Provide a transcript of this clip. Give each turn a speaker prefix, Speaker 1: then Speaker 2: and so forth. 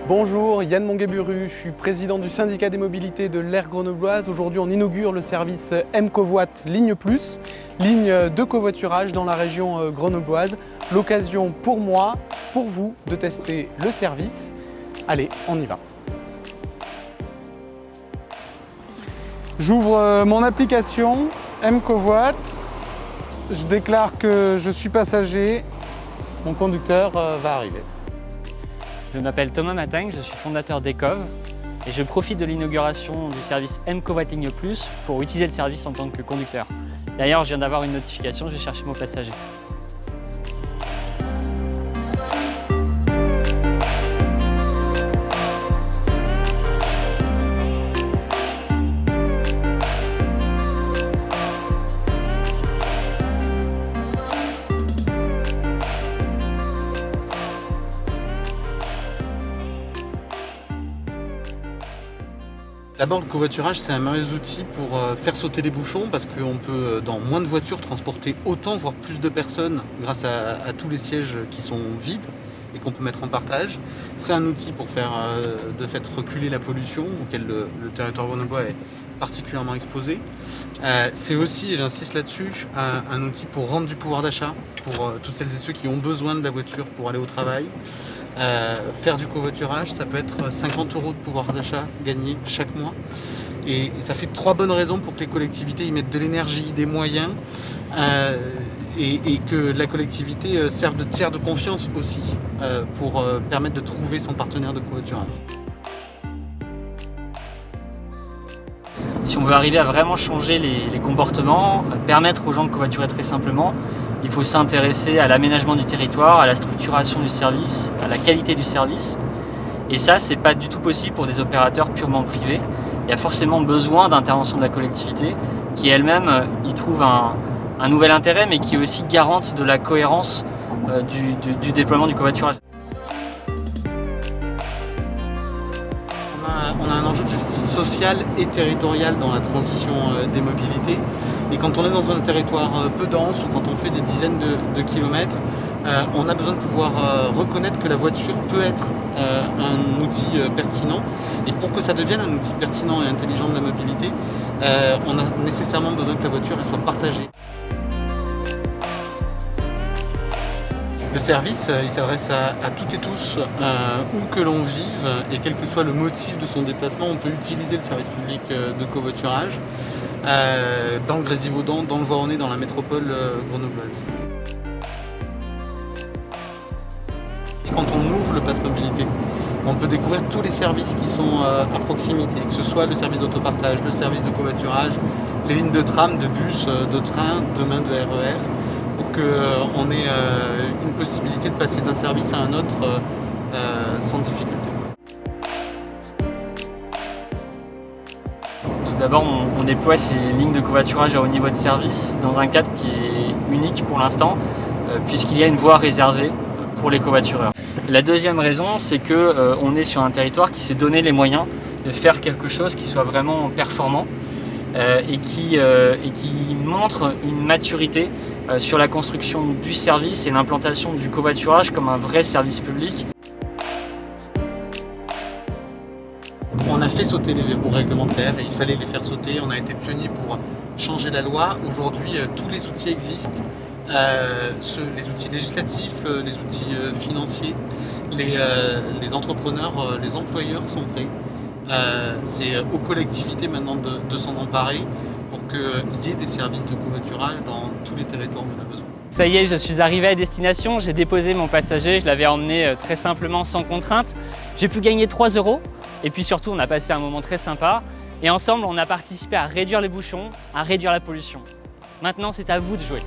Speaker 1: Bonjour, Yann Monguéburu, je suis président du syndicat des mobilités de l'Aire grenobloise. Aujourd'hui, on inaugure le service M-Covoit Ligne Plus, ligne de covoiturage dans la région grenobloise. L'occasion pour moi, pour vous, de tester le service. Allez, on y va. J'ouvre mon application M-Covoit. Je déclare que je suis passager. Mon conducteur va arriver.
Speaker 2: Je m'appelle Thomas Matingue, je suis fondateur d'Ecov et je profite de l'inauguration du service M-Covoit Ligne Plus pour utiliser le service en tant que conducteur. D'ailleurs, je viens d'avoir une notification, je vais chercher mon passager.
Speaker 3: D'abord, le covoiturage, c'est un merveilleux outil pour faire sauter les bouchons parce qu'on peut, dans moins de voitures, transporter autant, voire plus de personnes grâce à tous les sièges qui sont vides et qu'on peut mettre en partage. C'est un outil pour faire de fait reculer la pollution auquel le territoire grenoblois est particulièrement exposé. C'est aussi, et j'insiste là-dessus, un outil pour rendre du pouvoir d'achat pour toutes celles et ceux qui ont besoin de la voiture pour aller au travail. Faire du covoiturage, ça peut être 50 € de pouvoir d'achat gagné chaque mois. Et ça fait 3 bonnes raisons pour que les collectivités y mettent de l'énergie, des moyens et que la collectivité serve de tiers de confiance aussi pour permettre de trouver son partenaire de covoiturage.
Speaker 2: Si on veut arriver à vraiment changer les comportements, permettre aux gens de covoiturer très simplement, il faut s'intéresser à l'aménagement du territoire, à la structuration du service, à la qualité du service. Et ça, c'est pas du tout possible pour des opérateurs purement privés. Il y a forcément besoin d'intervention de la collectivité qui elle-même y trouve un nouvel intérêt, mais qui est aussi garante de la cohérence du déploiement du covoiturage.
Speaker 3: On a un enjeu de justice sociale et territoriale dans la transition des mobilités. Et quand on est dans un territoire peu dense ou quand on fait des dizaines de kilomètres, on a besoin de pouvoir reconnaître que la voiture peut être un outil pertinent. Et pour que ça devienne un outil pertinent et intelligent de la mobilité, on a nécessairement besoin que la voiture elle soit partagée. Le service, il s'adresse à toutes et tous, où que l'on vive, et quel que soit le motif de son déplacement, on peut utiliser le service public de covoiturage dans le Grésivaudan, dans le Voironnais, dans la métropole grenobloise. Et quand on ouvre le pass mobilité, on peut découvrir tous les services qui sont à proximité, que ce soit le service d'autopartage, le service de covoiturage, les lignes de tram, de bus, de train, demain de RER, pour qu'on ait une possibilité de passer d'un service à un autre sans difficulté.
Speaker 2: Tout d'abord, on déploie ces lignes de covoiturage à haut niveau de service dans un cadre qui est unique pour l'instant, puisqu'il y a une voie réservée pour les covoitureurs. La deuxième raison, c'est qu'on est sur un territoire qui s'est donné les moyens de faire quelque chose qui soit vraiment performant et qui montre une maturité sur la construction du service et l'implantation du covoiturage comme un vrai service public.
Speaker 3: On a fait sauter les verrous réglementaires et il fallait les faire sauter. On a été pionniers pour changer la loi. Aujourd'hui, tous les outils existent. Les outils législatifs, les outils financiers, les entrepreneurs, les employeurs sont prêts. C'est aux collectivités maintenant de s'en emparer pour qu'il y ait des services de covoiturage dans tous les territoires où on a besoin.
Speaker 2: Ça y est, je suis arrivé à destination, j'ai déposé mon passager, je l'avais emmené très simplement, sans contrainte. J'ai pu gagner 3 € et puis surtout on a passé un moment très sympa et ensemble on a participé à réduire les bouchons, à réduire la pollution. Maintenant c'est à vous de jouer.